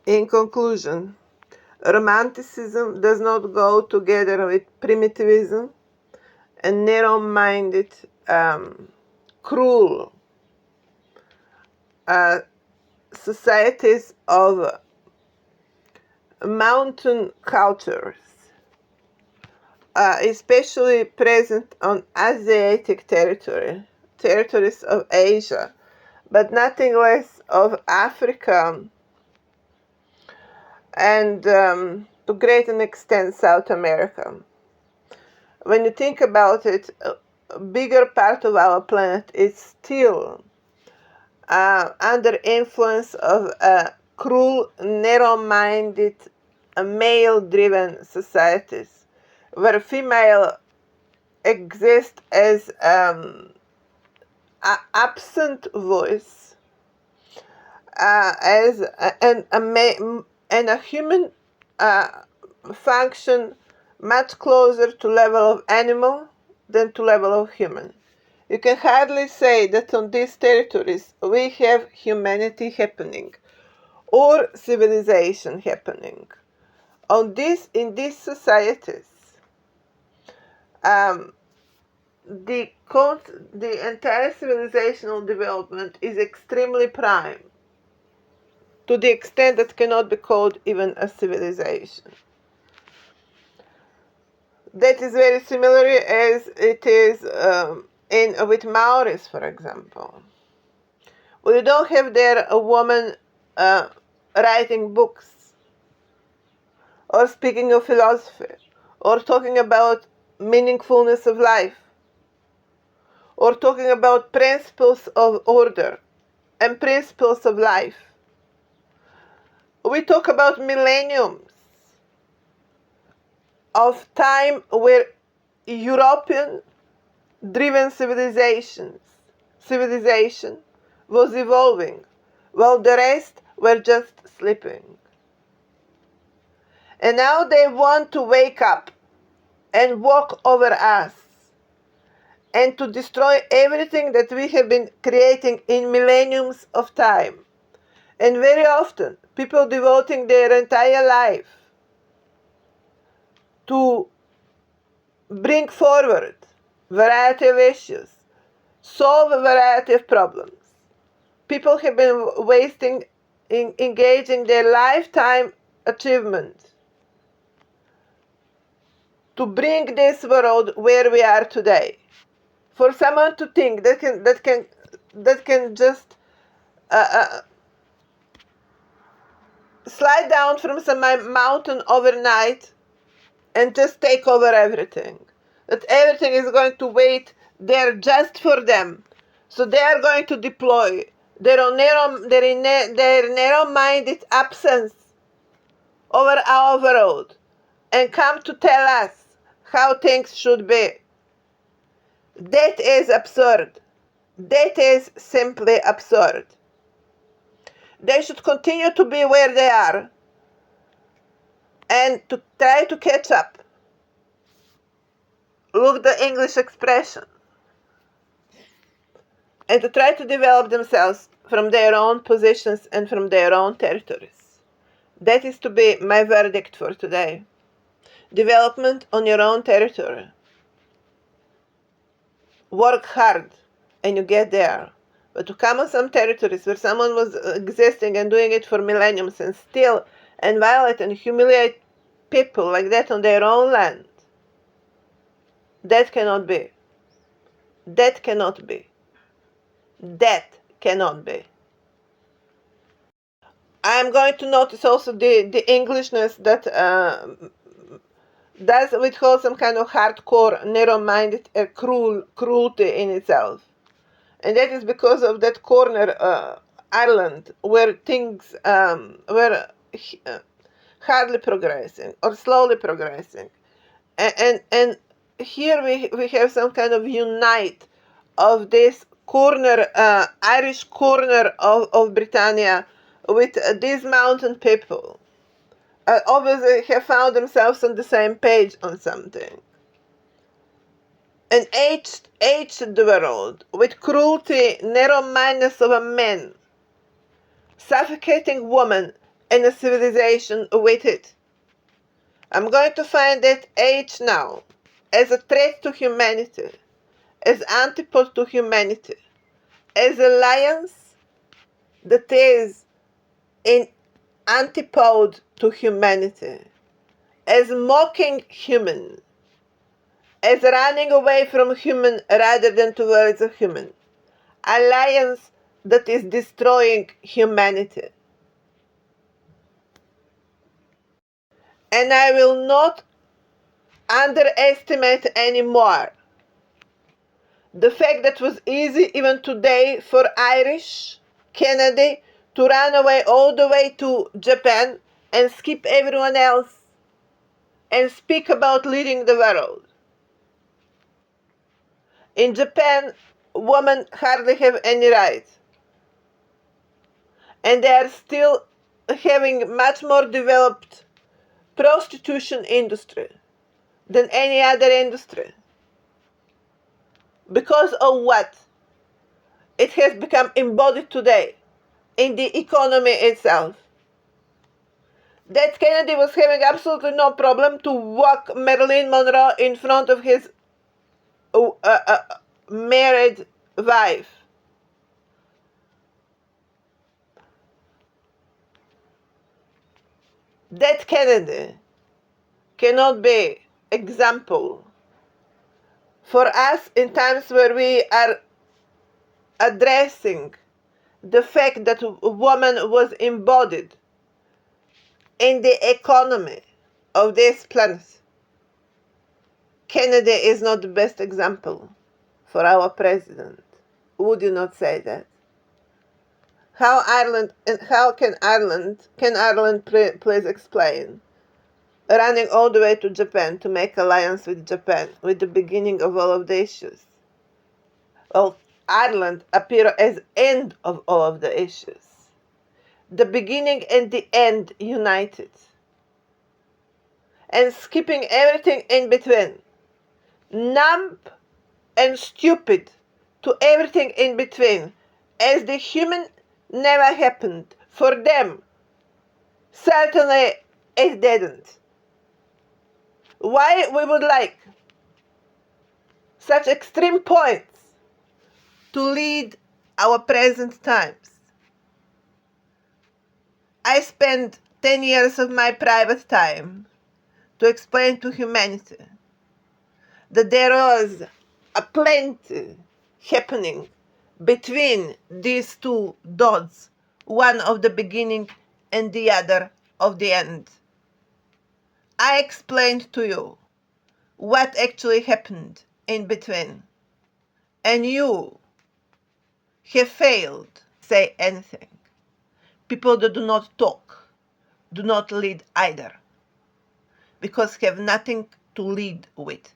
In conclusion, Romanticism does not go together with primitivism and narrow-minded, cruel societies of mountain cultures, especially present on Asiatic territories of Asia, but nothing less of Africa, and to a great extent South America. When you think about it, a bigger part of our planet is still under influence of cruel, narrow-minded, male-driven societies, where female exists as absent voice, as and a human function much closer to level of animal than to level of human. You can hardly say that on these territories we have humanity happening or civilization happening. In these societies, the entire civilizational development is extremely prime, to the extent that cannot be called even a civilization. That is very similar as it is with Maoris, for example. We don't have there a woman writing books or speaking of philosophy or talking about meaningfulness of life or talking about principles of order and principles of life. We talk about millenniums of time where European driven civilization was evolving, while the rest were just sleeping. And now they want to wake up and walk over us and to destroy everything that we have been creating in millenniums of time. And very often, people devoting their entire life to bring forward variety of issues, solve a variety of problems. People have been engaging their lifetime achievement to bring this world where we are today. For someone to think that can just slide down from some mountain overnight and just take over everything. That everything is going to wait there just for them. So they are going to deploy their narrow-minded absence over our world and come to tell us how things should be. That is absurd. That is simply absurd. They should continue to be where they are and to try to catch up. Look the English expression. And to try to develop themselves from their own positions and from their own territories. That is to be my verdict for today. Development on your own territory. Work hard and you get there. But to come on some territories where someone was existing and doing it for millenniums and steal and violate and humiliate people like that on their own land, that cannot be. That cannot be. That cannot be. I am going to notice also the Englishness that does withhold some kind of hardcore, narrow-minded, cruelty in itself. And that is because of that corner, Ireland, where things were hardly progressing or slowly progressing. And here we have some kind of unite of this corner, Irish corner of Britannia with these mountain people. Obviously have found themselves on the same page on something. And aged the world with cruelty, narrow-mindedness of a man, suffocating woman, and a civilization with it. I'm going to find that age now as a threat to humanity, as antipode to humanity, as alliance that is in antipode to humanity, as mocking human, as running away from human rather than towards a human, alliance that is destroying humanity. And I will not underestimate anymore the fact that it was easy even today for Irish, Kennedy to run away all the way to Japan and skip everyone else and speak about leading the world. In Japan, women hardly have any rights. And they are still having much more developed prostitution industry than any other industry. Because of what? It has become embodied today in the economy itself. That Kennedy was having absolutely no problem to walk Marilyn Monroe in front of his married wife. That Kennedy cannot be example for us in times where we are addressing the fact that a woman was embodied in the economy of this planet. Kennedy is not the best example for our president. Would you not say that? How Ireland, and how can Ireland please explain running all the way to Japan to make alliance with Japan with the beginning of all of the issues? Well, Ireland appear as end of all of the issues. The beginning and the end united. And skipping everything in between. Numb and stupid to everything in between. As the human never happened. For them, certainly it didn't. Why we would like such extreme points to lead our present times? I spent 10 years of my private time to explain to humanity that there was a plenty happening between these two dots, one of the beginning and the other of the end. I explained to you what actually happened in between, and you have failed to say anything. People that do not talk do not lead either, because have nothing to lead with.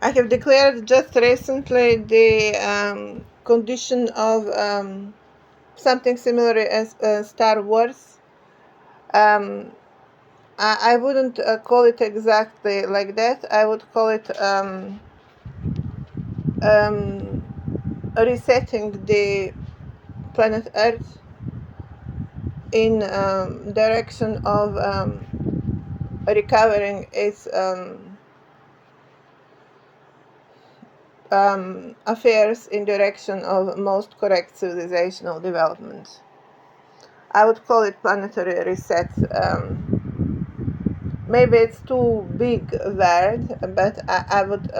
I have declared just recently the condition of something similar as Star Wars. I wouldn't call it exactly like that. I would call it resetting the planet Earth in direction of recovering its affairs in direction of most correct civilizational development. I would call it planetary reset. Maybe it's too big a word, but I would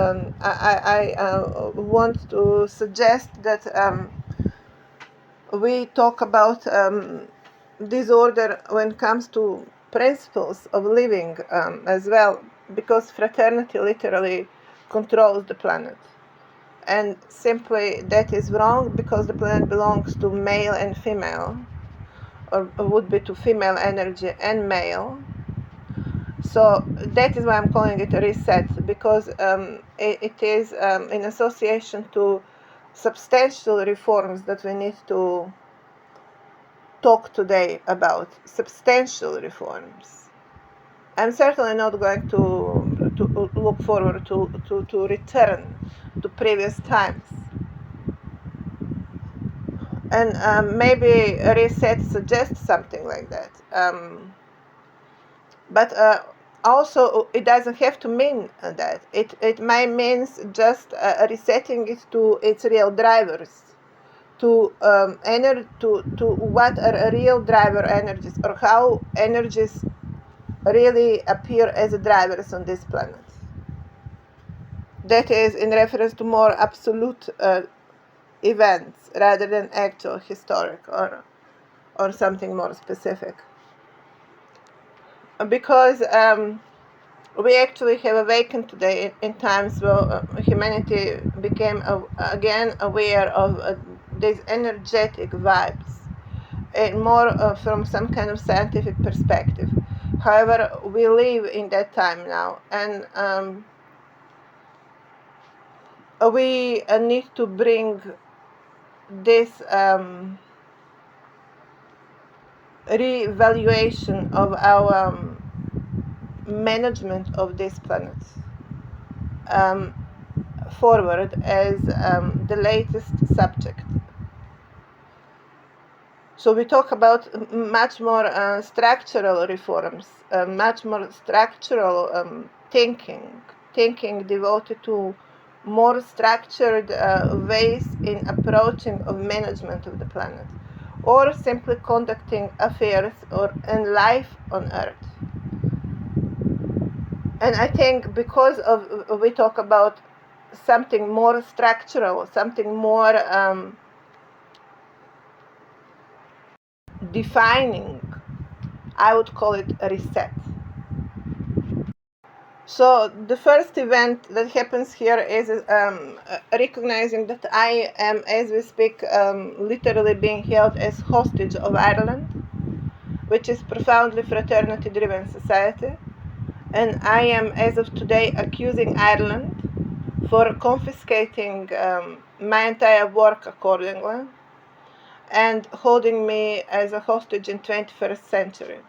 want to suggest that we talk about disorder when it comes to principles of living as well, because fraternity literally controls the planet. And simply that is wrong, because the planet belongs to male and female, or would be to female energy and male. So that is why I'm calling it a reset, because it is in association to substantial reforms that we need to talk today about. Substantial reforms. I'm certainly not going to look forward to return to previous times. And maybe a reset suggests something like that. But also, it doesn't have to mean that. It might means just resetting it to its real drivers, to to what are real driver energies, or how energies really appear as drivers on this planet. That is in reference to more absolute events rather than actual historic or something more specific. Because we actually have awakened today in times where humanity became again aware of these energetic vibes, and more from some kind of scientific perspective. However, we live in that time now, and we need to bring this re-evaluation of our management of this planet um, forward as the latest subject. So we talk about much more structural reforms, much more structural thinking devoted to more structured ways in approaching of management of the planet, or simply conducting affairs or in life on Earth. And I think because of we talk about something more structural, something more defining, I would call it a reset. So the first event that happens here is recognizing that I am, as we speak, literally being held as hostage of Ireland, which is profoundly fraternity-driven society. And I am, as of today, accusing Ireland for confiscating my entire work accordingly and holding me as a hostage in 21st century.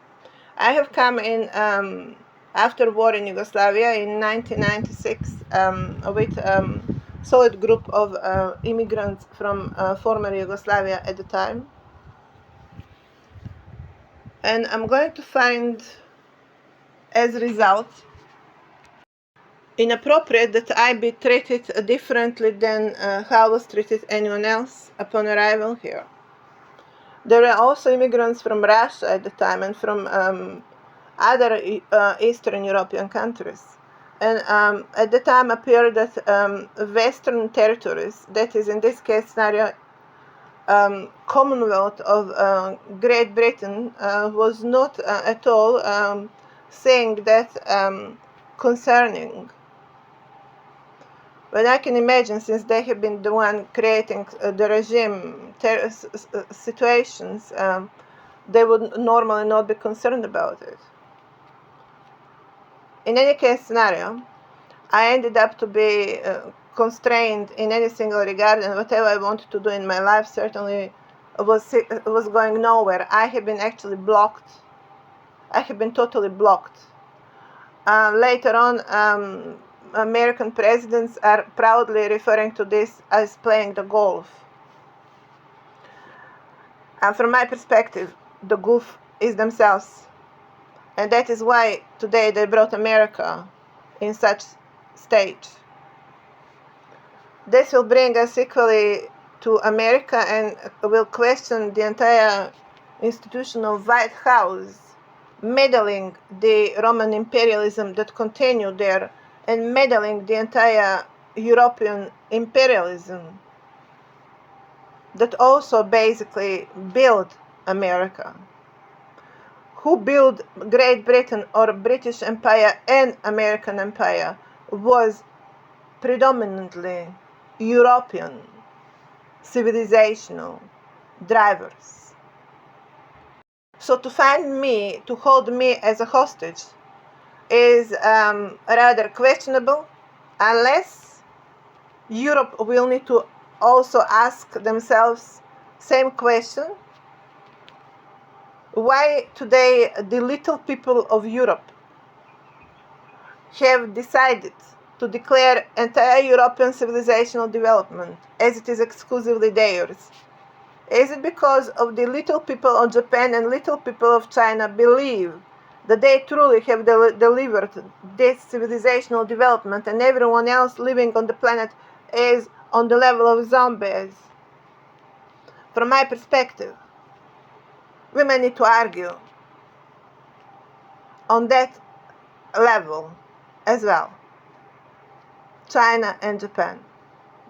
I have come in after war in Yugoslavia in 1996 with solid group of immigrants from former Yugoslavia at the time. And I'm going to find, as a result, inappropriate that I be treated differently than how I was treated anyone else upon arrival here. There were also immigrants from Russia at the time and from other Eastern European countries. And at the time appeared that Western territories, that is in this case scenario, Commonwealth of Great Britain, was not at all saying that concerning. But I can imagine, since they have been the one creating the regime situations, they would normally not be concerned about it. In any case scenario, I ended up to be constrained in any single regard, and whatever I wanted to do in my life certainly was going nowhere. I have been actually blocked. I have been totally blocked. Later on, American presidents are proudly referring to this as playing the golf. And from my perspective, the golf is themselves. And that is why today they brought America in such stage. This will bring us equally to America and will question the entire institution of White House, meddling the Roman imperialism that continued there, and meddling the entire European imperialism that also basically built America. Who built Great Britain or British Empire and American Empire was predominantly European civilizational drivers. So to find me, to hold me as a hostage is rather questionable, unless Europe will need to also ask themselves same question. Why today the little people of Europe have decided to declare entire European civilizational development as it is exclusively theirs, Is it because of the little people of Japan and little people of China believe that they truly have delivered this civilizational development and everyone else living on the planet is on the level of zombies? From my perspective, we may need to argue on that level as well. China and Japan.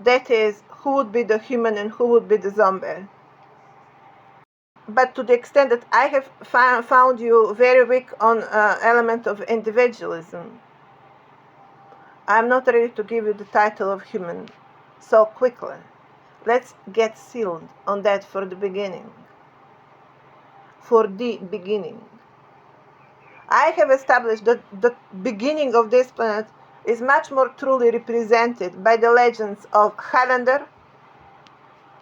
That is, who would be the human and who would be the zombie. But to the extent that I have found you very weak on element of individualism, I'm not ready to give you the title of human so quickly. Let's get sealed on that for the beginning. For the beginning. I have established that the beginning of this planet is much more truly represented by the legends of Highlander,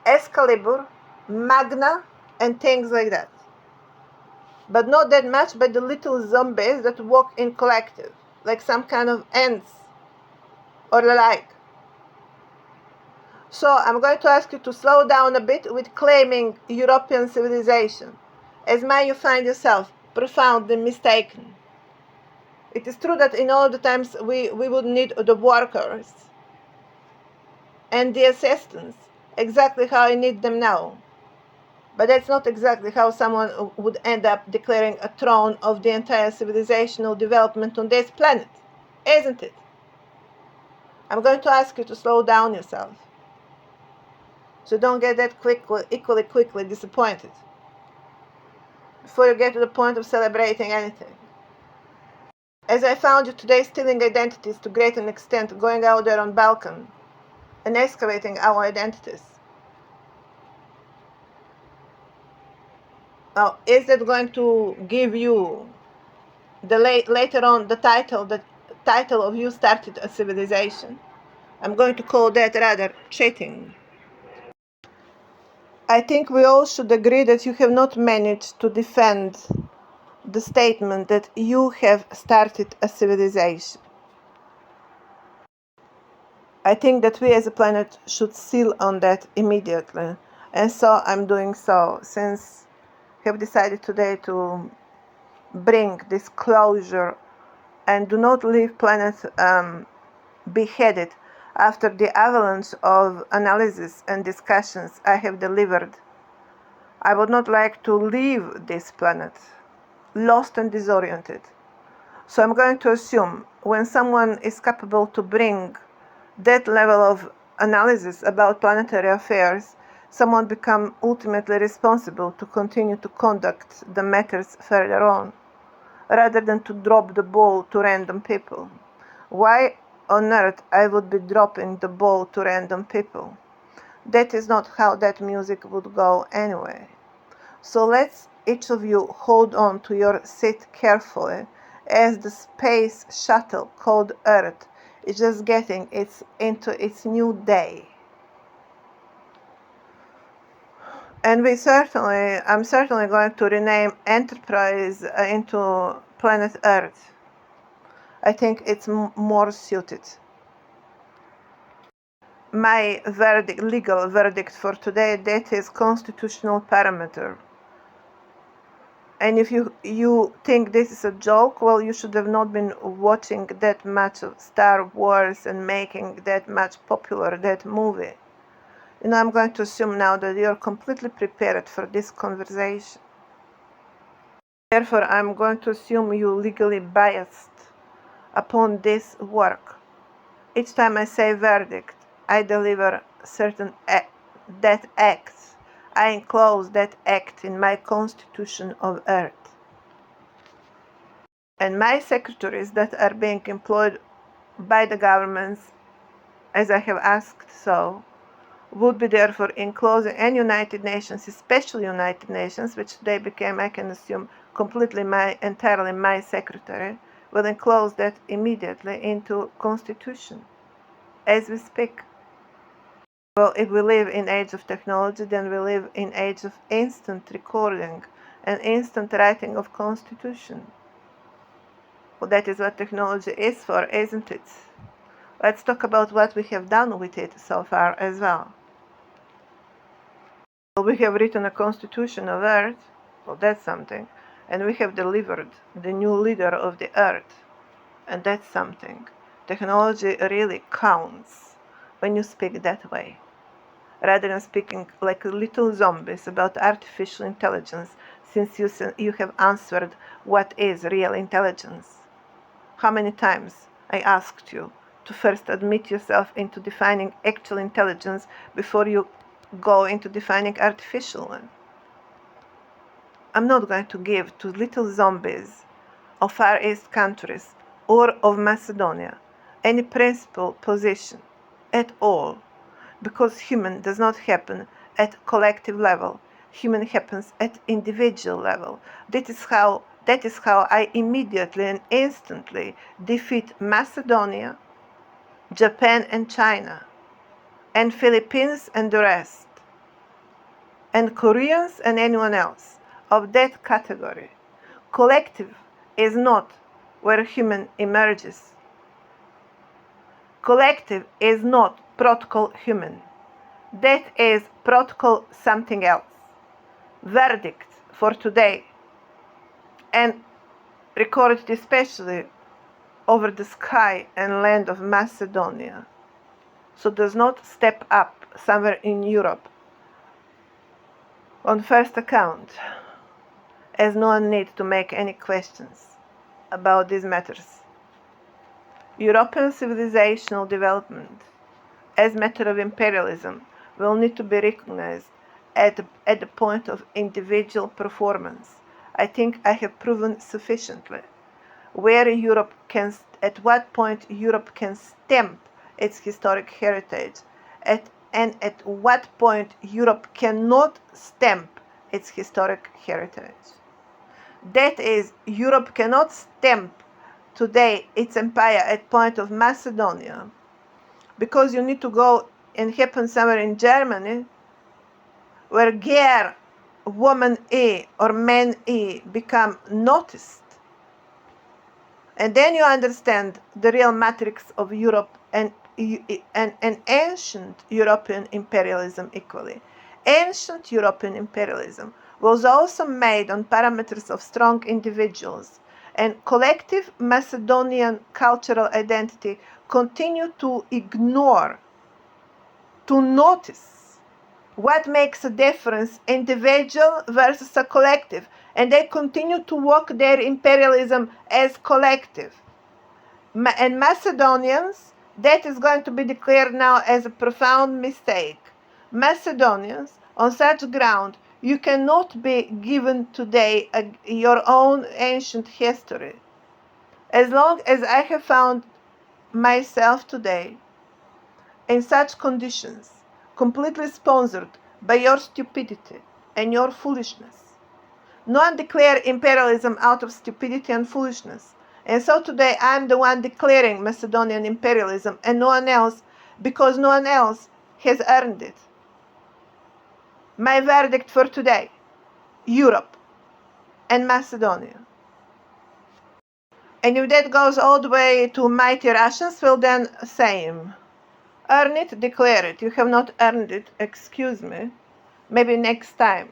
Excalibur, Magna, and things like that. But not that much by the little zombies that walk in collective, like some kind of ants or the like. So I'm going to ask you to slow down a bit with claiming European civilization, as may you find yourself profoundly mistaken. It is true that in all the times we would need the workers and the assistants exactly how I need them now. But that's not exactly how someone would end up declaring a throne of the entire civilizational development on this planet, isn't it? I'm going to ask you to slow down yourself, so don't get that equally quickly disappointed before you get to the point of celebrating anything. As I found you today stealing identities to great an extent, going out there on balcony and excavating our identities. Now, is that going to give you later on the title of you started a civilization? I'm going to call that rather cheating. I think we all should agree that you have not managed to defend the statement that you have started a civilization. I think that we as a planet should seal on that immediately. And so I'm doing so, since I have decided today to bring this closure and do not leave planet beheaded after the avalanche of analysis and discussions I have delivered. I would not like to leave this planet lost and disoriented. So I'm going to assume when someone is capable to bring that level of analysis about planetary affairs, someone becomes ultimately responsible to continue to conduct the matters further on, rather than to drop the ball to random people. Why on earth I would be dropping the ball to random people? That is not how that music would go anyway. So let's each of you hold on to your seat carefully as the space shuttle called Earth is just getting into its new day. And I'm certainly going to rename Enterprise into Planet Earth. I think it's more suited. My legal verdict for today, that is constitutional parameter. And if you think this is a joke, well, you should have not been watching that much of Star Wars and making that much popular that movie. I'm going to assume now that you're completely prepared for this conversation. Therefore, I'm going to assume you legally biased upon this work. Each time I say verdict, I deliver that act. I enclose that act in my Constitution of Earth. And my secretaries that are being employed by the governments, as I have asked so, would be therefore enclosing and United Nations, especially United Nations, which today became, I can assume, entirely my secretary, will enclose that immediately into Constitution as we speak. Well, if we live in age of technology, then we live in age of instant recording and instant writing of Constitution. Well, that is what technology is for, isn't it? Let's talk about what we have done with it so far as well. We have written a constitution of Earth, well, that's something, and we have delivered the new leader of the Earth, and that's something. Technology really counts when you speak that way, rather than speaking like little zombies about artificial intelligence, since you have answered what is real intelligence. How many times I asked you to first admit yourself into defining actual intelligence before you go into defining artificial one? I'm not going to give to little zombies of Far East countries or of Macedonia any principal position at all, because human does not happen at collective level. Human happens at individual level. That is how I immediately and instantly defeat Macedonia, Japan and China, and Philippines and the rest, and Koreans and anyone else of that category. Collective is not where human emerges. Collective is not protocol human. That is protocol something else. Verdict for today, and recorded especially over the sky and land of Macedonia. So does not step up somewhere in Europe on first account, as no one needs to make any questions about these matters. European civilizational development as matter of imperialism will need to be recognized at the point of individual performance. I think I have proven sufficiently at what point Europe can stamp its historic heritage, and at what point Europe cannot stamp its historic heritage. That is, Europe cannot stamp today its empire at point of Macedonia, because you need to go and happen somewhere in Germany, where Ger, woman E, or man E become noticed. And then you understand the real matrix of Europe and ancient European imperialism equally. Ancient European imperialism was also made on parameters of strong individuals, and collective Macedonian cultural identity continued to ignore, to notice what makes a difference, individual versus a collective, and they continue to walk their imperialism as collective. And Macedonians, that is going to be declared now as a profound mistake. Macedonians, on such ground, you cannot be given today your own ancient history. As long as I have found myself today in such conditions, completely sponsored by your stupidity and your foolishness. No one declared imperialism out of stupidity and foolishness. And so today I'm the one declaring Macedonian imperialism, and no one else, because no one else has earned it. My verdict for today: Europe and Macedonia. And if that goes all the way to mighty Russians, well then, same. Earn it, declare it. You have not earned it, excuse me. Maybe next time.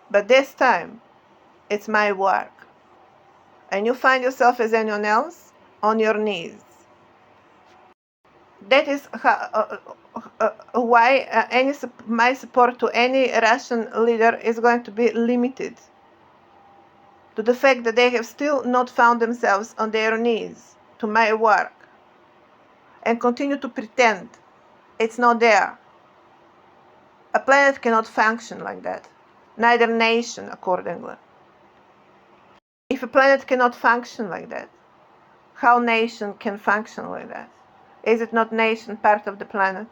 But this time, it's my work. And you find yourself as anyone else on your knees. That is why my support to any Russian leader is going to be limited to the fact that they have still not found themselves on their knees to my work and continue to pretend it's not there. A planet cannot function like that, neither nation accordingly. If a planet cannot function like that, how nation can function like that? Is it not nation part of the planet?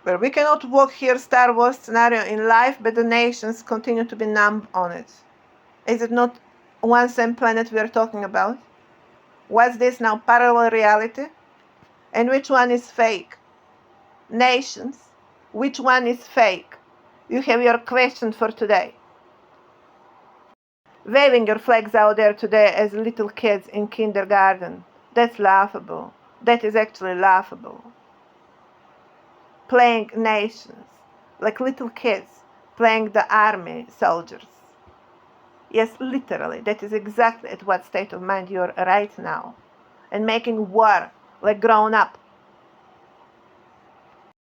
Well, we cannot walk here Star Wars scenario in life, but the nations continue to be numb on it. Is it not one same planet we are talking about? What's this now, parallel reality? And which one is fake? Nations, which one is fake? You have your question for today. Waving your flags out there today as little kids in kindergarten. That's laughable. That is actually laughable. playing nations, like little kids playing the army soldiers. Yes, literally, that is exactly at what state of mind you're right now. And making war like grown up.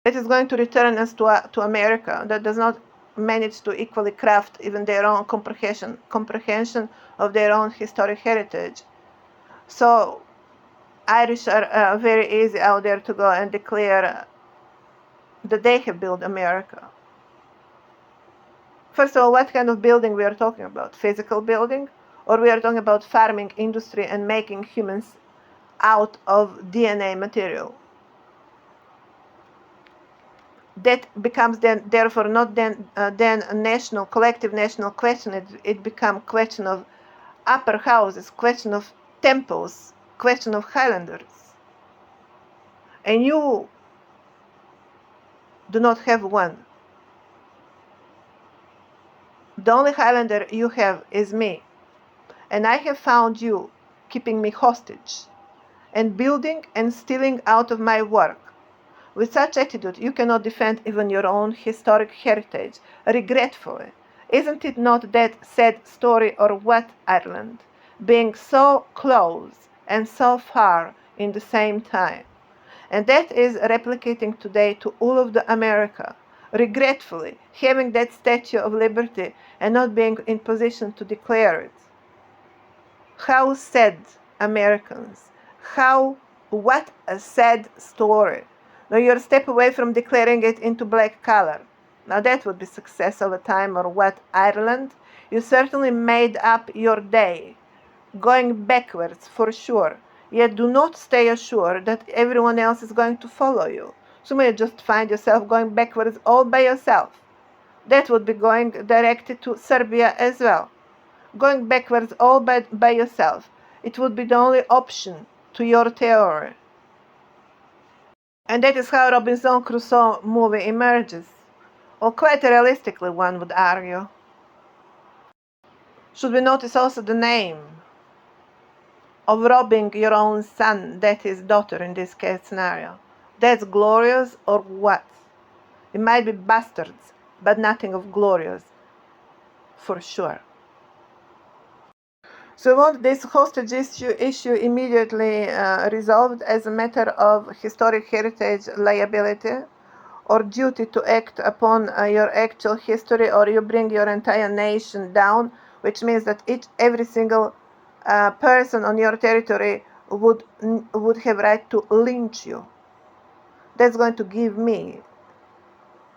That is going to return us to America that does not manage to equally craft even their own comprehension of their own historic heritage. So Irish are very easy out there to go and declare that they have built America. First of all, what kind of building we are talking about? Physical building? Or we are talking about farming industry and making humans out of DNA material? That becomes then, therefore, not then a national, collective national question. It becomes question of upper houses, question of temples, question of Highlanders. And you do not have one. The only Highlander you have is me. And I have found you keeping me hostage and building and stealing out of my work. With such attitude, you cannot defend even your own historic heritage, regretfully. Isn't it not that sad story or what, Ireland? Being so close and so far in the same time. And that is replicating today to all of the America, regretfully having that Statue of Liberty and not being in position to declare it. How sad, Americans. What a sad story. Now you're a step away from declaring it into black color. Now that would be success over time, or what, Ireland? You certainly made up your day. Going backwards, for sure. Yet do not stay assured that everyone else is going to follow you. So you just find yourself going backwards all by yourself. That would be going directed to Serbia as well. Going backwards all by yourself. It would be the only option to your theory. And that is how Robinson Crusoe movie emerges. Or quite realistically, one would argue. Should we notice also the name of robbing your own son, that is daughter in this case scenario? That's glorious or what? It might be bastards, but nothing of glorious, for sure. So we want this hostage issue immediately resolved as a matter of historic heritage liability or duty to act upon your actual history, or you bring your entire nation down, which means that every single person on your territory would have right to lynch you. That's going to give me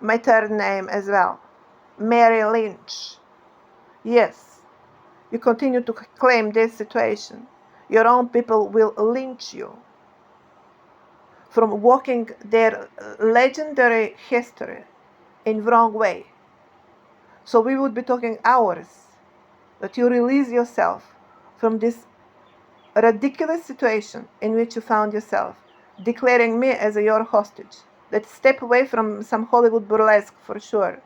my third name as well, Mary Lynch. Yes. You continue to claim this situation, your own people will lynch you from walking their legendary history in wrong way. So we would be talking hours that you release yourself from this ridiculous situation in which you found yourself, declaring me as your hostage. Let's step away from some Hollywood burlesque for sure.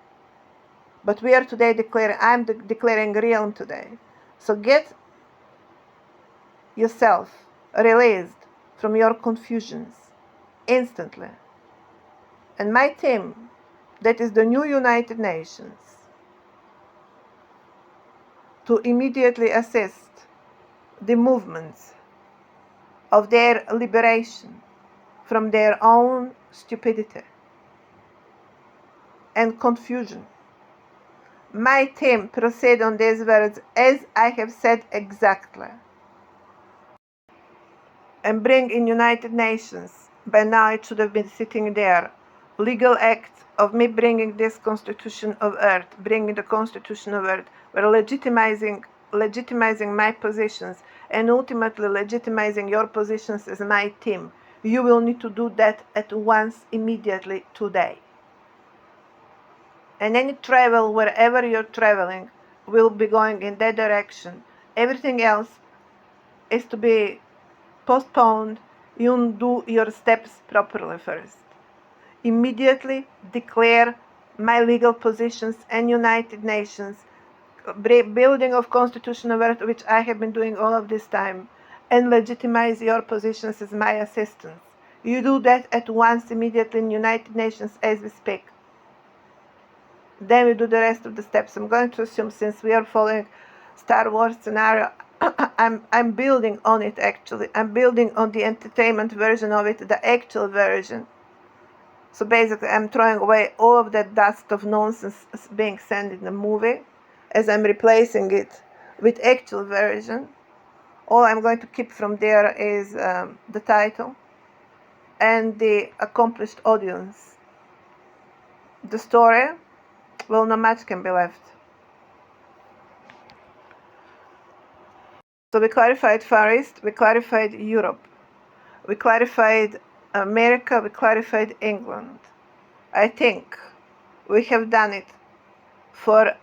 But we are today I'm declaring realm today. So get yourself released from your confusions instantly. And my team, that is the new United Nations, to immediately assist the movements of their liberation from their own stupidity and confusion. My team proceed on these words as I have said exactly, and bring in United Nations, by now it should have been sitting there, legal act of me bringing this Constitution of Earth, bringing the Constitution of Earth, where legitimizing my positions and ultimately legitimizing your positions as my team. You will need to do that at once, immediately, today. And any travel, wherever you're traveling, will be going in that direction. Everything else is to be postponed. You do your steps properly first. Immediately declare my legal positions and United Nations, building of Constitution of Earth, which I have been doing all of this time, and legitimize your positions as my assistants. You do that at once immediately in United Nations as we speak. Then we do the rest of the steps. I'm going to assume, since we are following Star Wars scenario, I'm building on it actually. I'm building on the entertainment version of it, the actual version. So basically I'm throwing away all of that dust of nonsense being sent in the movie, as I'm replacing it with actual version. All I'm going to keep from there is the title and the accomplished audience. The story, well, not much can be left. So we clarified Far East, we clarified Europe, we clarified America, we clarified England. I think we have done it for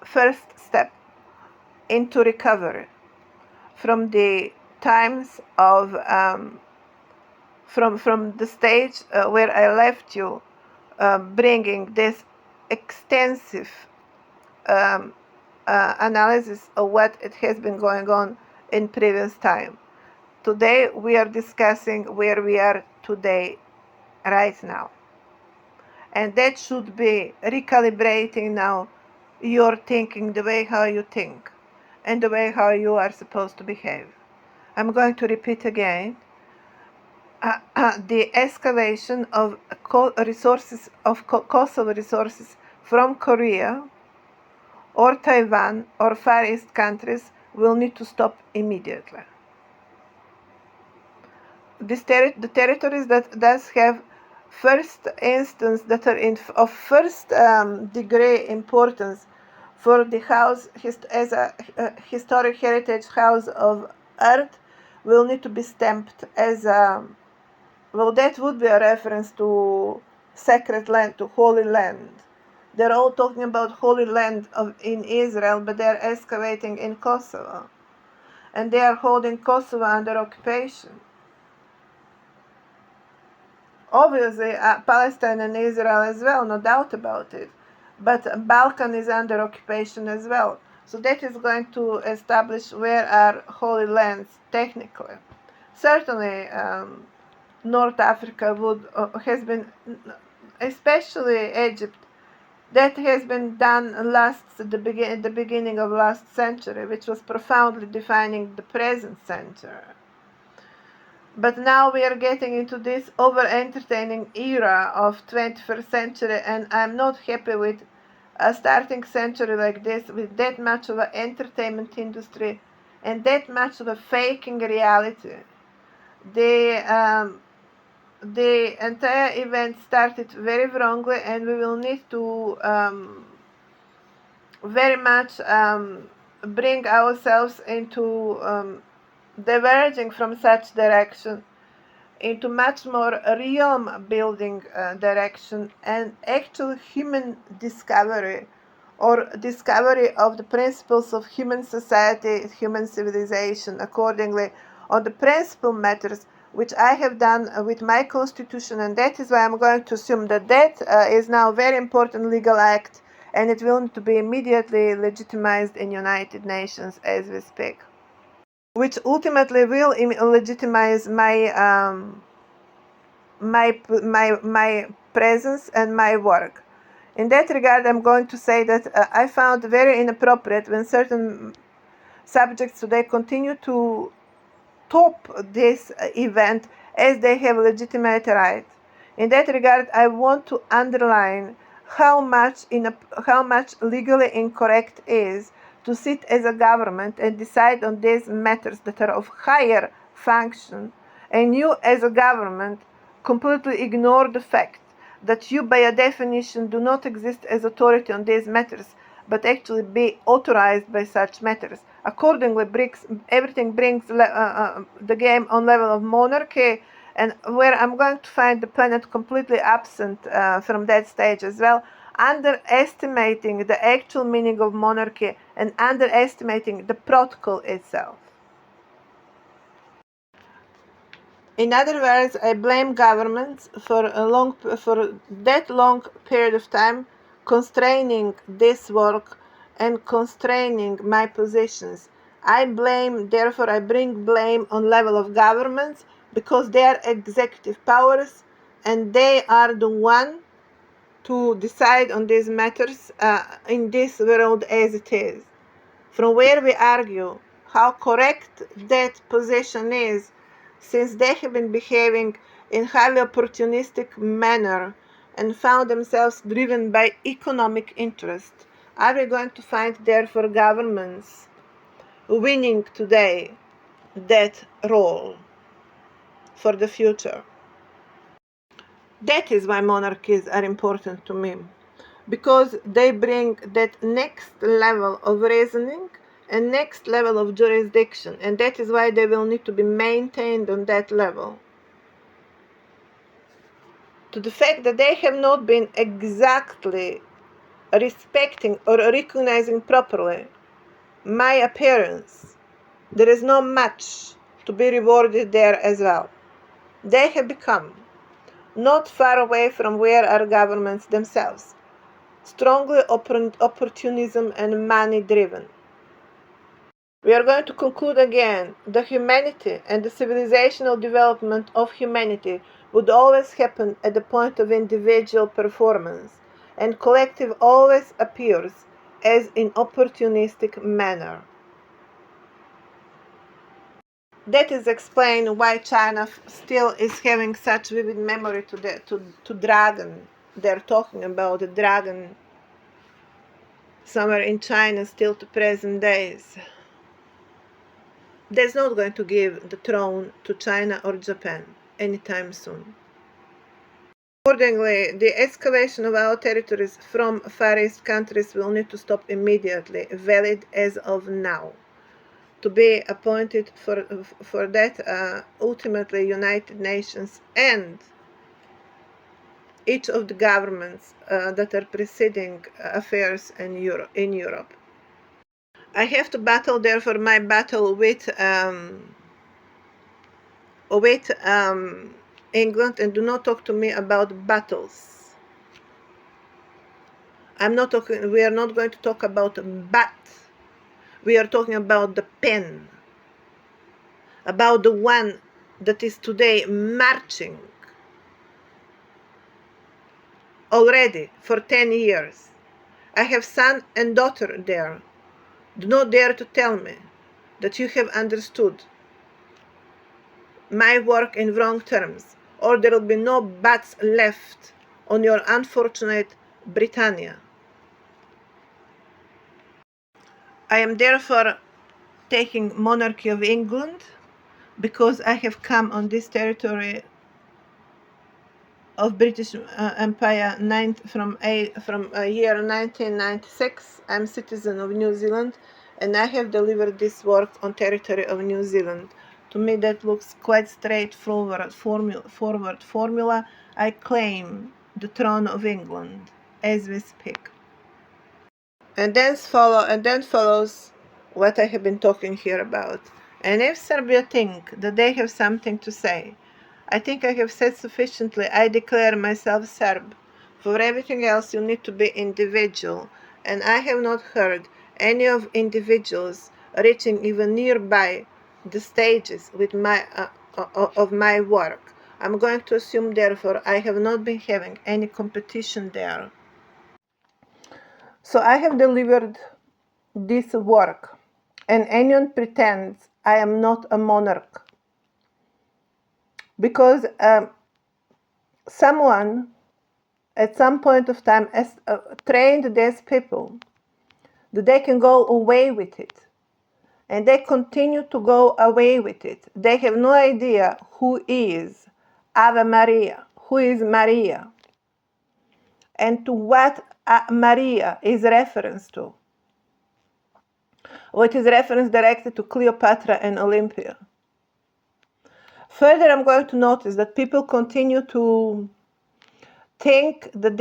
first step into recovery from the times of from the stage where I left you, bringing this extensive analysis of what it has been going on in previous time. Today we are discussing where we are today, right now. And that should be recalibrating now your thinking, the way how you think, and the way how you are supposed to behave. I'm going to repeat again. The excavation of resources of Kosovo resources from Korea or Taiwan or Far East countries will need to stop immediately. The territories that does have first instance that are of first degree importance for the house as a historic heritage house of Earth will need to be stamped as a, well, that would be a reference to sacred land, to holy land. They're all talking about holy land in Israel, but they're excavating in Kosovo. And they are holding Kosovo under occupation. Obviously, Palestine and Israel as well, no doubt about it. But Balkan is under occupation as well. So that is going to establish where are holy lands technically. Certainly, North Africa has been, especially Egypt, that has been done at the beginning of last century, which was profoundly defining the present century. But now we are getting into this over-entertaining era of 21st century, and I'm not happy with a starting century like this, with that much of an entertainment industry and that much of a faking reality. The entire event started very wrongly, and we will need to very much bring ourselves into diverging from such direction into much more realm building direction and actual human discovery, or discovery of the principles of human society, human civilization accordingly on the principal matters, which I have done with my constitution. And that is why I'm going to assume that is now a very important legal act, and it will need to be immediately legitimized in United Nations as we speak, which ultimately will legitimize my presence and my work. In that regard, I'm going to say that I found very inappropriate when certain subjects today continue to top this event as they have legitimate right. In that regard, I want to underline how much legally incorrect is to sit as a government and decide on these matters that are of higher function, and you as a government completely ignore the fact that you by a definition do not exist as authority on these matters, but actually be authorized by such matters. Accordingly, everything brings the game on level of monarchy, and where I'm going to find the planet completely absent from that stage as well, underestimating the actual meaning of monarchy and underestimating the protocol itself. In other words, I blame governments for that long period of time constraining this work and constraining my positions. Therefore I bring blame on level of governments because they are executive powers and they are the one to decide on these matters in this world as it is. From where we argue how correct that position is, since they have been behaving in highly opportunistic manner and found themselves driven by economic interest, are we going to find therefore governments winning today that role for the future? That is why monarchies are important to me, because they bring that next level of reasoning and next level of jurisdiction, and that is why they will need to be maintained on that level. To the fact that they have not been exactly respecting or recognizing properly my appearance, there is not much to be rewarded there as well. They have become not far away from where our governments themselves, strongly opportunism and money driven. We are going to conclude again the humanity and the civilizational development of humanity would always happen at the point of individual performance, and collective always appears as in opportunistic manner. That is explained why China still is having such vivid memory to dragon. They're talking about the dragon somewhere in China still to present days. That's not going to give the throne to China or Japan anytime soon. Accordingly, the excavation of our territories from Far East countries will need to stop immediately, valid as of now. To be appointed for that ultimately United Nations and each of the governments that are preceding affairs in Europe. I have to battle therefore my battle with England, and do not talk to me about battles. We are not going to talk about bat. We are talking about the pen. About the one that is today marching already for 10 years. I have son and daughter there. Do not dare to tell me that you have understood my work in wrong terms, or there will be no bats left on your unfortunate Britannia. I am therefore taking monarchy of England because I have come on this territory of British Empire from year 1996. I'm citizen of New Zealand, and I have delivered this work on territory of New Zealand. To me, that looks quite straightforward formula. I claim the throne of England as we speak. And then follows what I have been talking here about. And if Serbia think that they have something to say, I think I have said sufficiently. I declare myself Serb. For everything else, you need to be individual. And I have not heard any of individuals reaching even nearby the stages with of my work. I'm going to assume, therefore, I have not been having any competition there. So I have delivered this work, and anyone pretends I am not a monarch. Because someone at some point of time trained these people that they can go away with it. And they continue to go away with it. They have no idea who is Ave Maria, who is Maria, and to what Maria is reference to. What is reference directed to Cleopatra and Olympia. Further, I'm going to notice that people continue to think that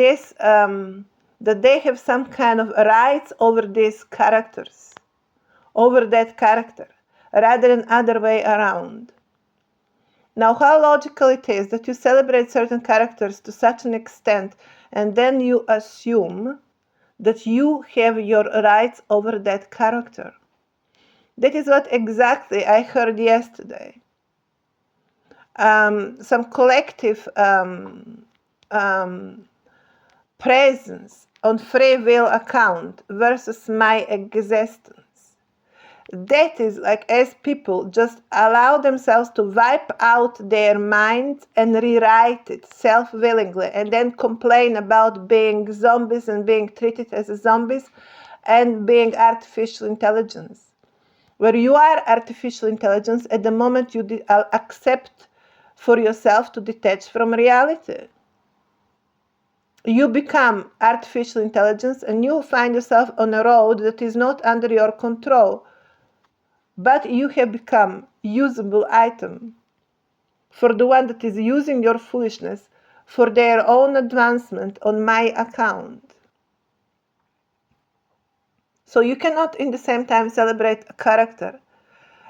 that they have some kind of rights over these characters, over that character, rather than other way around. Now, how logical it is that you celebrate certain characters to such an extent, and then you assume that you have your rights over that character. That is what exactly I heard yesterday. some collective presence on free will account versus my existence. That is like as people just allow themselves to wipe out their minds and rewrite it self-willingly and then complain about being zombies and being treated as zombies and being artificial intelligence. Where you are artificial intelligence at the moment you accept for yourself to detach from reality. You become artificial intelligence and you find yourself on a road that is not under your control. But you have become usable item for the one that is using your foolishness for their own advancement on my account. So you cannot in the same time celebrate a character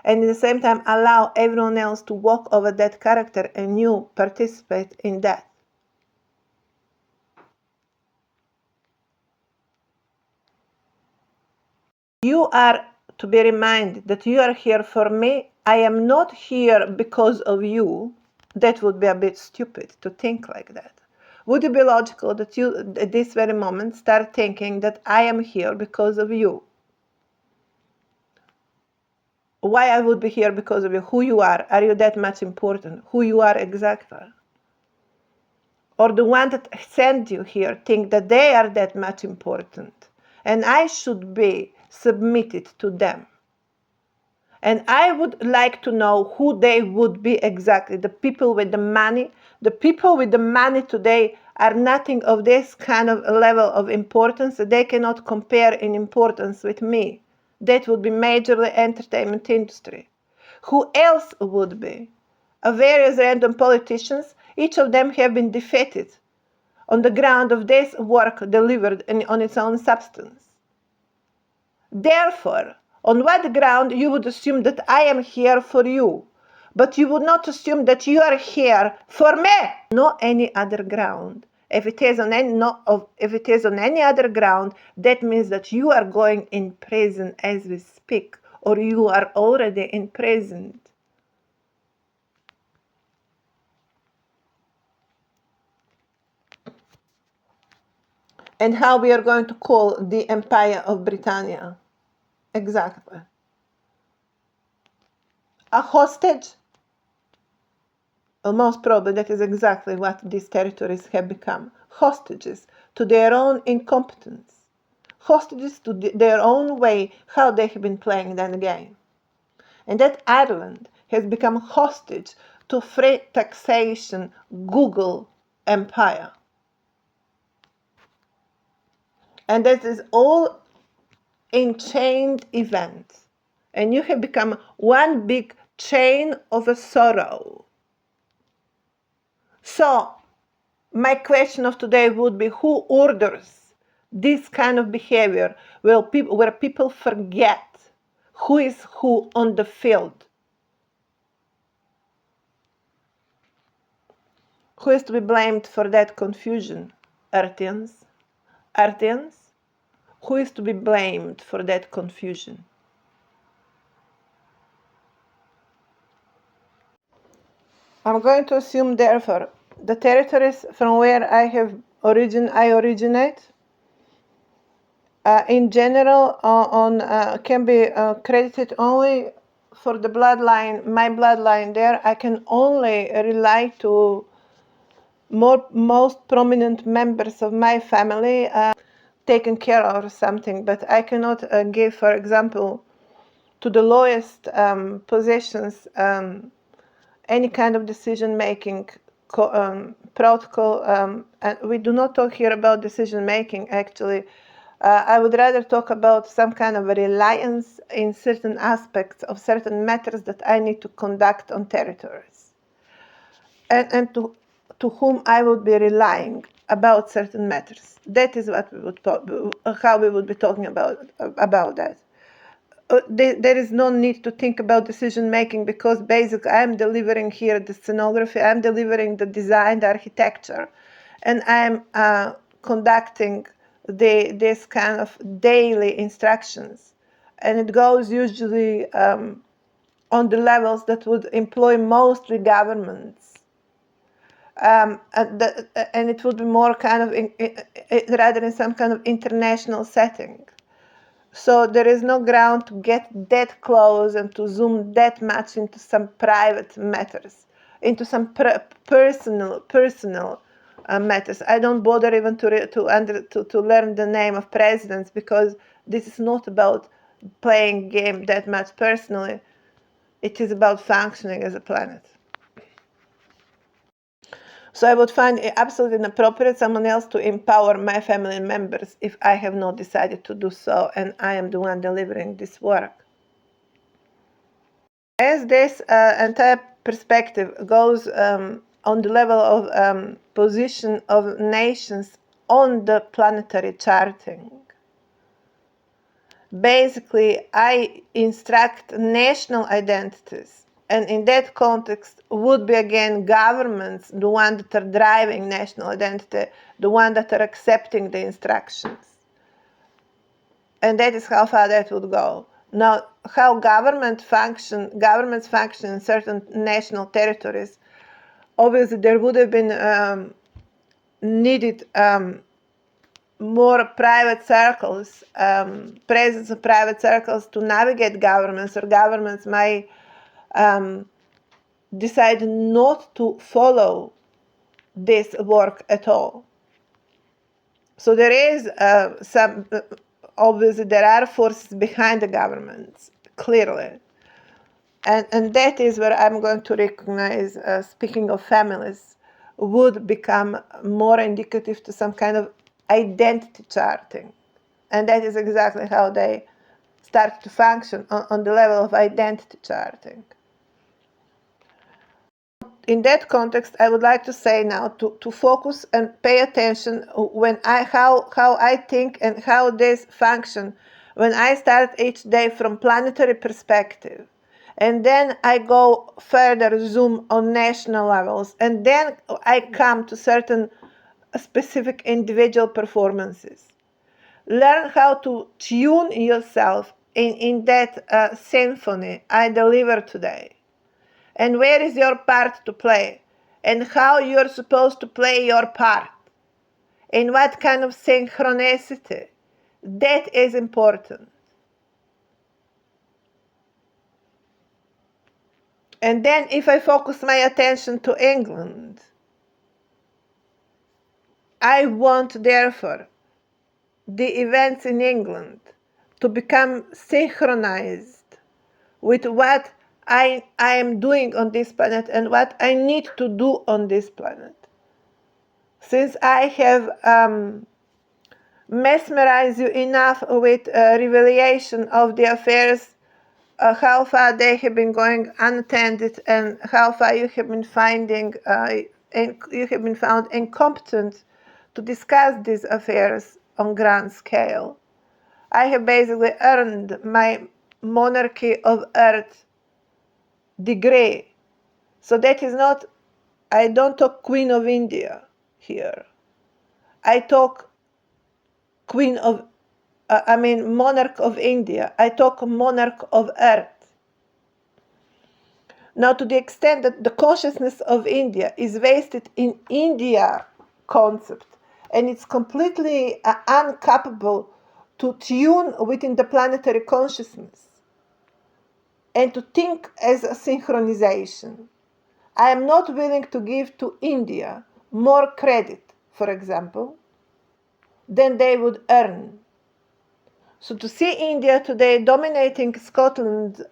and in the same time allow everyone else to walk over that character and you participate in that. You are to be reminded that you are here for me. I am not here because of you. That would be a bit stupid to think like that. Would it be logical that you, at this very moment, start thinking that I am here because of you? Why I would be here because of you? Who you are? Are you that much important? Who you are exactly? Or the one that sent you here think that they are that much important and I should be submitted to them. And I would like to know who they would be exactly, the people with the money. The people with the money today are nothing of this kind of level of importance. They cannot compare in importance with me. That would be majorly entertainment industry. Who else would be? Various random politicians, each of them have been defeated on the ground of this work delivered on its own substance. Therefore, on what ground you would assume that I am here for you, but you would not assume that you are here for me? No any other ground. If it is on any other ground, that means that you are going in prison as we speak, or you are already imprisoned. And how we are going to call the Empire of Britannia? Exactly. A hostage? Well, most probably that is exactly what these territories have become. Hostages to their own incompetence. Hostages to their own way how they have been playing that game. And that Ireland has become hostage to free taxation Google empire. And that is all enchained events. And you have become one big chain of a sorrow. So, my question of today would be who orders this kind of behavior where people forget who is who on the field? Who is to be blamed for that confusion? Artians? Artians? Who is to be blamed for that confusion? I'm going to assume, therefore, the territories from where I originate, in general, can be credited only for the bloodline, my bloodline there. I can only rely to most prominent members of my family taken care of or something, but I cannot give, for example, to the lowest positions any kind of decision-making protocol. And we do not talk here about decision-making, actually. I would rather talk about some kind of a reliance in certain aspects of certain matters that I need to conduct on territories. And to whom I would be relying about certain matters. That is what we would how we would be talking about that. There is no need to think about decision making because basically I'm delivering here the scenography, I'm delivering the design, the architecture, and I'm conducting this kind of daily instructions. And it goes usually on the levels that would employ mostly governments. And it would be more kind of rather in some kind of international setting. So there is no ground to get that close and to zoom that much into some private matters, into some personal matters. I don't bother even to learn the name of presidents, because this is not about playing game that much personally. It is about functioning as a planet. So I would find it absolutely inappropriate someone else to empower my family members if I have not decided to do so, and I am the one delivering this work. As this entire perspective goes on the level of position of nations on the planetary charting, basically I instruct national identities. And in that context would be again governments, the ones that are driving national identity, the ones that are accepting the instructions. And that is how far that would go. Now, how governments function in certain national territories, obviously there would have been needed more private circles, presence of private circles to navigate governments, or governments might decide not to follow this work at all. So there is obviously there are forces behind the governments, clearly. And that is where I'm going to recognize, speaking of families, would become more indicative to some kind of identity charting. And that is exactly how they start to function on the level of identity charting. In that context, I would like to say now to focus and pay attention when how I think and how this function when I start each day from planetary perspective. And then I go further zoom on national levels. And then I come to certain specific individual performances. Learn how to tune yourself in that symphony I deliver today. And where is your part to play? And how you're supposed to play your part? In what kind of synchronicity? That is important. And then if I focus my attention to England, I want, therefore, the events in England to become synchronized with what I am doing on this planet and what I need to do on this planet. Since I have mesmerized you enough with revelation of the affairs, how far they have been going unattended, and how far you have been finding, and you have been found incompetent to discuss these affairs on grand scale. I have basically earned my monarchy of Earth degree. So that is not, I don't talk Queen of India here. I talk monarch of India. I talk monarch of Earth. Now, to the extent that the consciousness of India is vested in India concept, and it's completely incapable to tune within the planetary consciousness and to think as a synchronization. I am not willing to give to India more credit, for example, than they would earn. So to see India today dominating Scotland,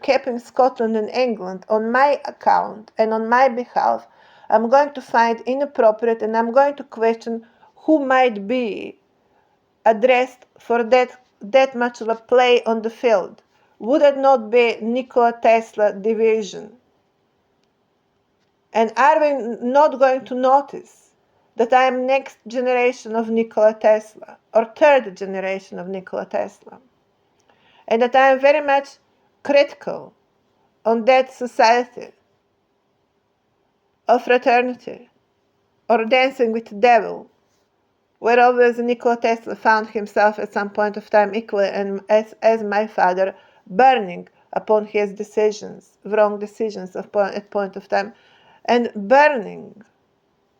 capping Scotland and England on my account and on my behalf, I'm going to find inappropriate, and I'm going to question who might be addressed for that much of a play on the field. Would it not be Nikola Tesla division? And are we not going to notice that I am next generation of Nikola Tesla, or third generation of Nikola Tesla, and that I am very much critical on that society of fraternity, or dancing with the devil, where obviously Nikola Tesla found himself at some point of time equally and as my father burning upon his decisions, wrong decisions at point of time, and burning,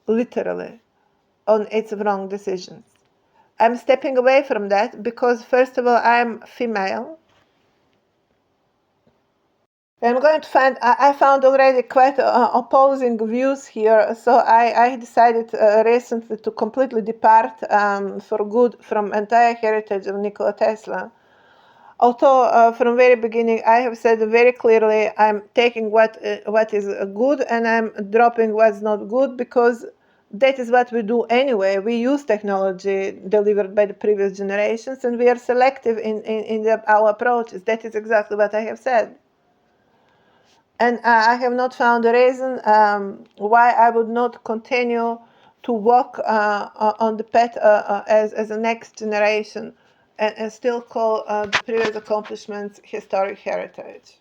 literally, on its wrong decisions. I'm stepping away from that because, first of all, I'm female. I'm going to find, I found already quite opposing views here, so I decided recently to completely depart for good from entire heritage of Nikola Tesla. Although from very beginning I have said very clearly I'm taking what is good and I'm dropping what's not good, because that is what we do anyway. We use technology delivered by the previous generations and we are selective in our approaches. That is exactly what I have said. And I have not found a reason why I would not continue to walk on the path as a next generation and still call the previous accomplishments historic heritage.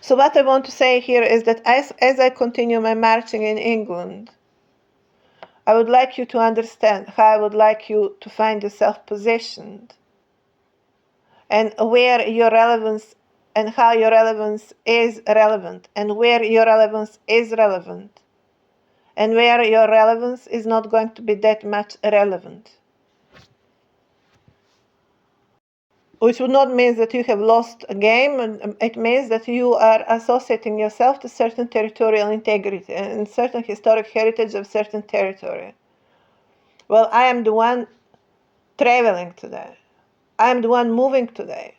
So what I want to say here is that as I continue my marching in England, I would like you to understand how I would like you to find yourself positioned and where your relevance and how your relevance is relevant and where your relevance is relevant and where your relevance is not going to be that much relevant. Which would not mean that you have lost a game, and it means that you are associating yourself to certain territorial integrity and certain historic heritage of certain territory. Well, I am the one traveling today. I am the one moving today.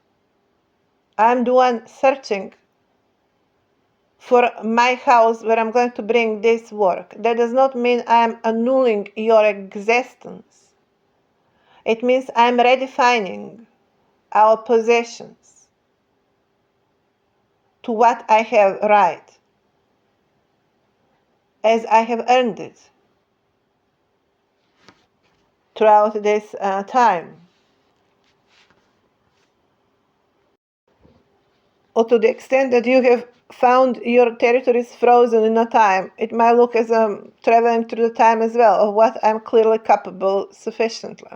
I am the one searching for my house where I'm going to bring this work. That does not mean I am annulling your existence. It means I'm redefining our possessions to what I have right, as I have earned it throughout this time. Or to the extent that you have found your territories frozen in a time, it might look as I'm traveling through the time as well, of what I'm clearly capable sufficiently.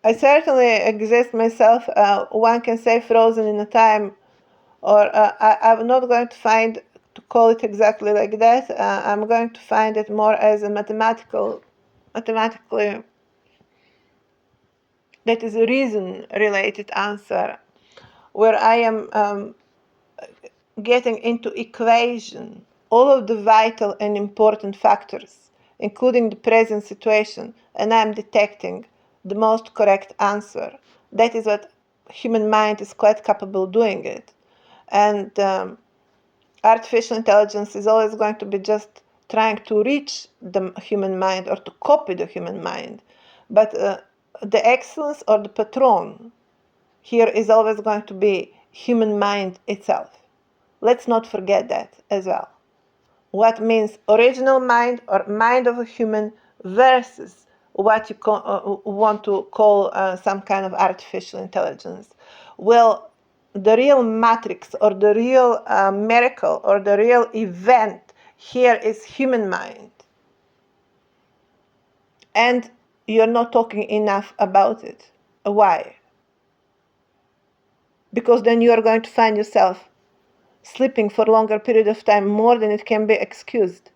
I certainly exist myself, one can say frozen in a time, or I'm not going to find to call it exactly like that. I'm going to find it more as a mathematically, that is a reason-related answer, where I am getting into equation all of the vital and important factors, including the present situation, and I'm detecting the most correct answer. That is what human mind is quite capable of doing it. And artificial intelligence is always going to be just trying to reach the human mind or to copy the human mind. But the excellence or the patron here is always going to be human mind itself. Let's not forget that as well. What means original mind or mind of a human versus what you want to call some kind of artificial intelligence. Well, the real matrix or the real miracle or the real event here is human mind. And you're not talking enough about it. Why? Because then you are going to find yourself sleeping for a longer period of time, more than it can be excused.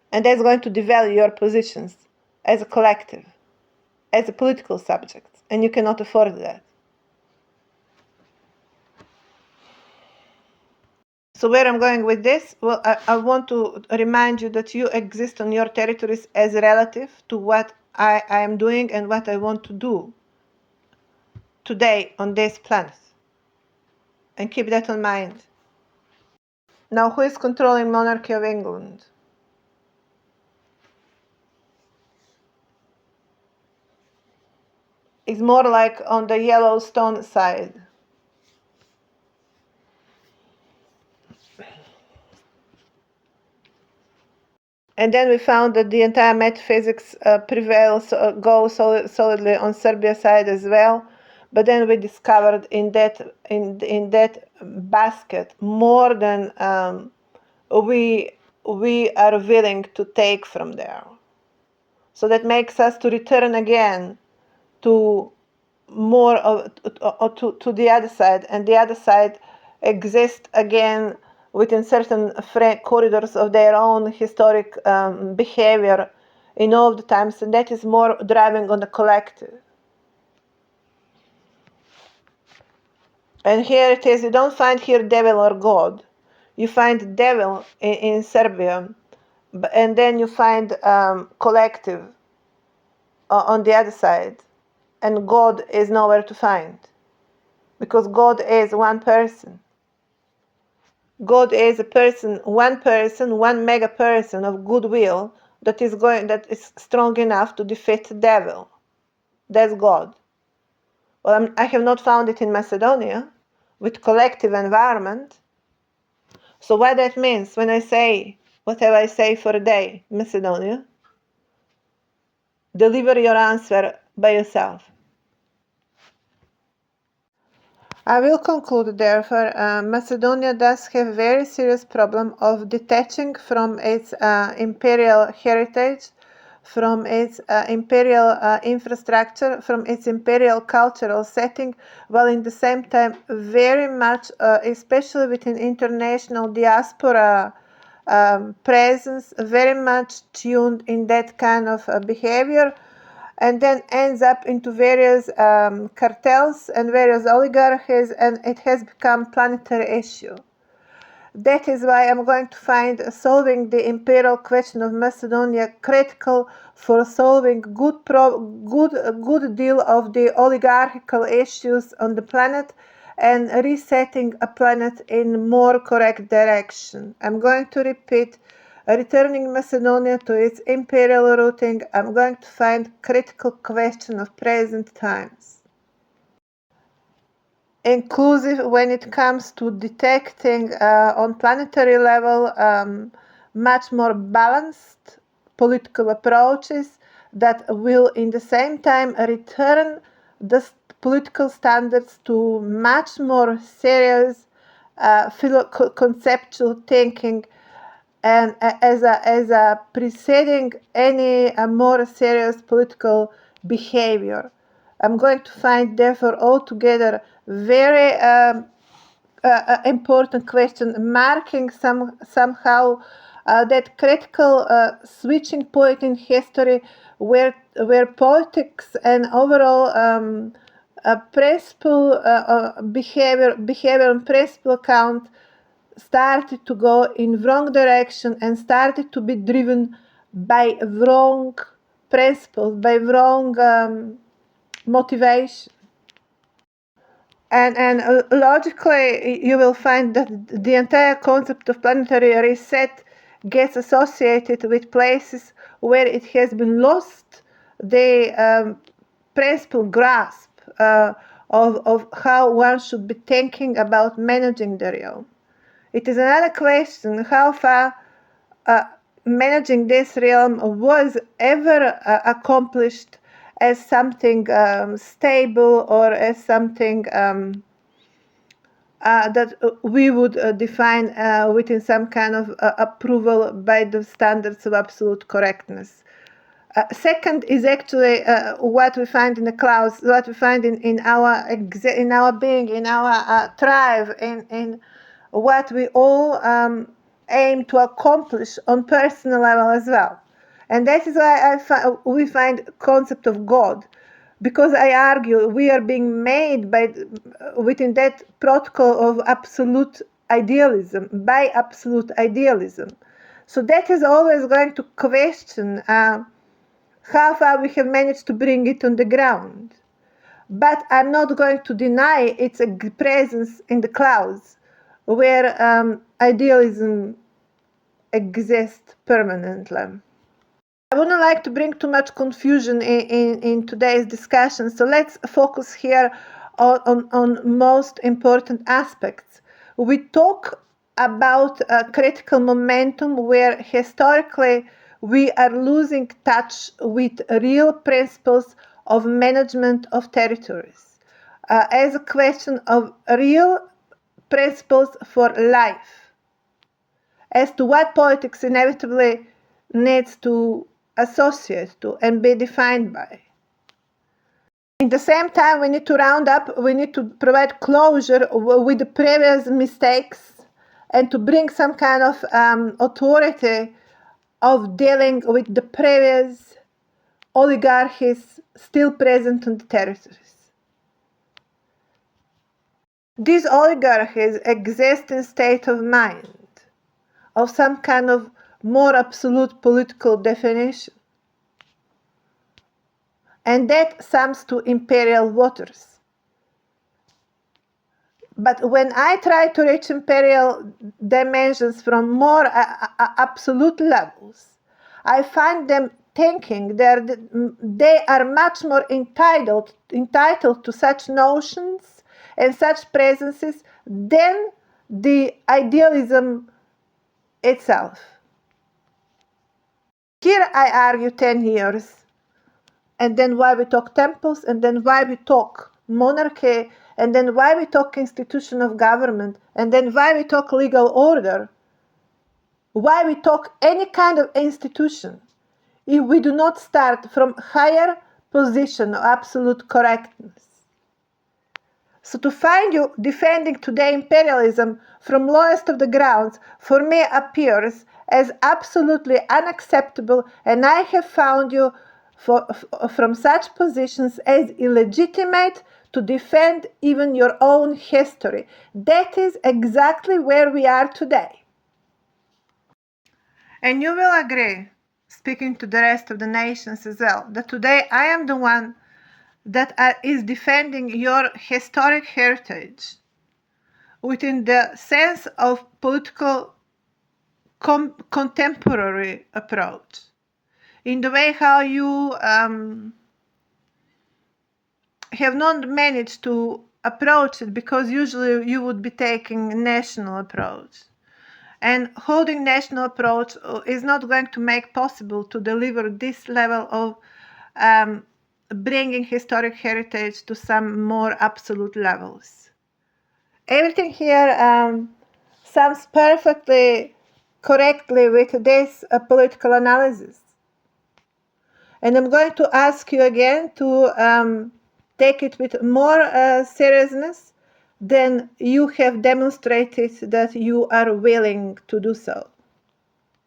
And that's going to devalue your positions as a collective, as a political subject, and you cannot afford that. So where I'm going with this, well, I want to remind you that you exist on your territories as relative to what I am doing and what I want to do today on this planet. And keep that in mind. Now, who is controlling monarchy of England? It's more like on the Yellowstone side. And then we found that the entire metaphysics prevails, goes solidly on Serbia's side as well. But then we discovered in that basket more than we are willing to take from there. So that makes us to return again to more of to the other side, and the other side exists again within certain corridors of their own historic behavior in all the times, and that is more driving on the collective. And here it is, you don't find here devil or God. You find devil in Serbia, and then you find collective on the other side, and God is nowhere to find, because God is one person. God is a person, one mega person of goodwill that is strong enough to defeat the devil. That's God. Well, I have not found it in Macedonia with collective environment. So what that means when I say whatever I say for a day, Macedonia, deliver your answer by yourself. I will conclude, therefore, Macedonia does have very serious problem of detaching from its imperial heritage, from its imperial infrastructure, from its imperial cultural setting, while in the same time very much, especially within international diaspora presence, very much tuned in that kind of behavior, and then ends up into various cartels and various oligarchies, and it has become planetary issue. That is why I'm going to find solving the imperial question of Macedonia critical for solving good deal of the oligarchical issues on the planet and resetting a planet in more correct direction. I'm going to repeat, returning Macedonia to its imperial rooting. I'm going to find critical question of present times. Inclusive when it comes to detecting on planetary level much more balanced political approaches that will in the same time return the political standards to much more serious conceptual thinking, and as a preceding any more serious political behavior. I'm going to find, therefore, altogether very important question, marking somehow that critical switching point in history where politics and overall principle behavior and principle account started to go in wrong direction and started to be driven by wrong principles, by wrong motivation. And logically, you will find that the entire concept of planetary reset gets associated with places where it has been lost the principal grasp of how one should be thinking about managing the realm. It is another question how far managing this realm was ever accomplished as something stable or as something that we would define within some kind of approval by the standards of absolute correctness. Second is actually what we find in the clouds, what we find in our being, in our tribe, in what we all aim to accomplish on personal level as well. And that is why we find concept of God, because I argue we are being made within that protocol of absolute idealism, by absolute idealism. So that is always going to question how far we have managed to bring it on the ground. But I'm not going to deny its presence in the clouds, where idealism exists permanently. I wouldn't like to bring too much confusion in today's discussion, so let's focus here on most important aspects. We talk about critical momentum where historically we are losing touch with real principles of management of territories as a question of real principles for life, as to what politics inevitably needs to associate to and be defined by. In the same time, we need to round up, we need to provide closure with the previous mistakes and to bring some kind of authority of dealing with the previous oligarchies still present on the territories. These oligarchies exist in state of mind of some kind of more absolute political definition. And that sums to imperial waters. But when I try to reach imperial dimensions from more absolute levels, I find them thinking they are much more entitled to such notions and such presences than the idealism itself. Here I argue 10 years, and then why we talk temples, and then why we talk monarchy, and then why we talk institution of government, and then why we talk legal order, why we talk any kind of institution, if we do not start from higher position of absolute correctness. So to find you defending today imperialism from lowest of the grounds, for me appears as absolutely unacceptable, and I have found you from such positions as illegitimate to defend even your own history. That is exactly where we are today. And you will agree, speaking to the rest of the nations as well, that today I am the one that is defending your historic heritage within the sense of political contemporary approach, in the way how you have not managed to approach it, because usually you would be taking national approach. And holding national approach is not going to make possible to deliver this level of bringing historic heritage to some more absolute levels. Everything here sums perfectly correctly with this political analysis. And I'm going to ask you again to take it with more seriousness than you have demonstrated that you are willing to do so.